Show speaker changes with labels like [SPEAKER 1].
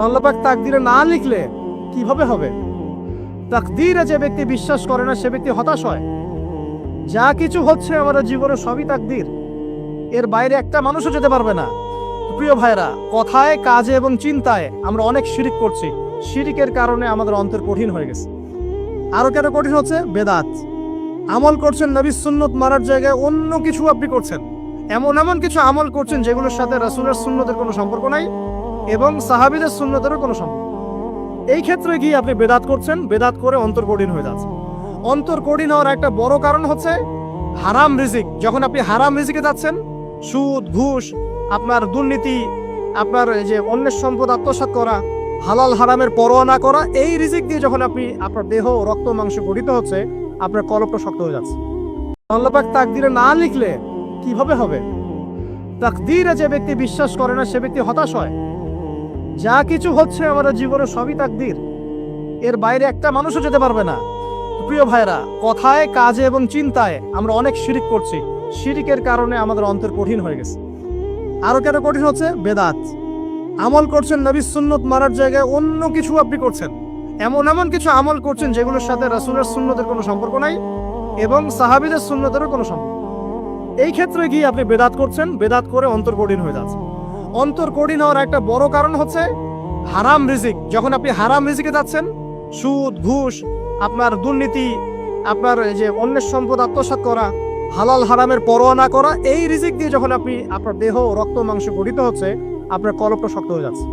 [SPEAKER 1] আল্লাহ পাক তাকদীরে না লিখলে কিভাবে হবে? তাকদীরে যে ব্যক্তি বিশ্বাস করে না সে ব্যক্তি হতাশ হয়। যা কিছু হচ্ছে আমাদের জীবনে সবই তাকদীর, এর বাইরে একটা মানুষও যেতে পারবে না। প্রিয় ভাইরা, কথায় কাজে এবং চিন্তায় আমরা অনেক শিরিক করছি। শিরিকের কারণে আমাদের অন্তর কঠিন হয়ে গেছে। আরো কেন কঠিন হচ্ছে? বেদাত আমল করছেন, নবীর সুন্নত মারার জায়গায় অন্য কিছু আপনি করছেন। এমন এমন কিছু আমল করছেন যেগুলোর সাথে রাসূলের সুন্নতের কোনো সম্পর্ক নাই এবং সাহাবীদের সুন্নতেরও কোনো সম্পর্ক। এই ক্ষেত্রে গিয়ে আপনি বেদাত করছেন, বেদাত করে অন্তর কঠিন হয়ে যাচ্ছে। অন্তর কঠিন হওয়ার একটা বড় কারণ হচ্ছে হারাম রিজিক। যখন আপনি হারাম রিজিকে যাচ্ছেন, সুদ, ঘুষ, আপনার দুর্নীতি, আপনার এই যে অন্যের সম্পদ আত্মসাৎ করা, হালাল হারামের পরোয়া না করা, এই রিজিক দিয়ে যখন আপনি আপনার দেহ, রক্ত, মাংস গঠিত হচ্ছে, আপনার কলবটা শক্ত হয়ে যাচ্ছে। আল্লাহ পাক তাকদীরে না লিখলে কিভাবে হবে? তাকদীরে যে ব্যক্তি বিশ্বাস করে না সে ব্যক্তি হতাশ হয়। যা কিছু হচ্ছে আমাদের জীবনে সবই তাকদীর, এর বাইরে একটা মানুষও যেতে পারবে না। প্রিয় ভাইরা, কথায় কাজে এবং চিন্তায় আমরা অনেক শিরিক করছি। শিরিকের কারণে আমাদের অন্তর কঠিন হয়ে গেছে। আরো কেন কঠিন হচ্ছে? বেদাত আমল করছেন, নবীর সুন্নত মারার জায়গায় অন্য কিছু আপনি করছেন। এমন এমন কিছু আমল করছেন যেগুলোর সাথে রাসূলের সুন্নতের কোনো সম্পর্ক নাই এবং সাহাবীদের সুন্নতেরও কোনো সম্পর্ক। এই ক্ষেত্রে গিয়ে আপনি বেদাত করছেন, বেদাত করে অন্তর কঠিন হয়ে যাচ্ছে। অন্তর কঠিন হওয়ার একটা বড় কারণ হচ্ছে হারাম রিজিক। যখন আপনি হারাম রিজিকে যাচ্ছেন, সুদ, ঘুষ, আপনার দুর্নীতি, আপনার এই যে অন্যের সম্পদ আত্মসাৎ করা, হালাল হারামের পরোয়া না করা, এই রিজিক দিয়ে যখন আপনি আপনার দেহ, রক্ত, মাংস গঠিত হচ্ছে, আপনার কলবটা শক্ত হয়ে যাচ্ছে।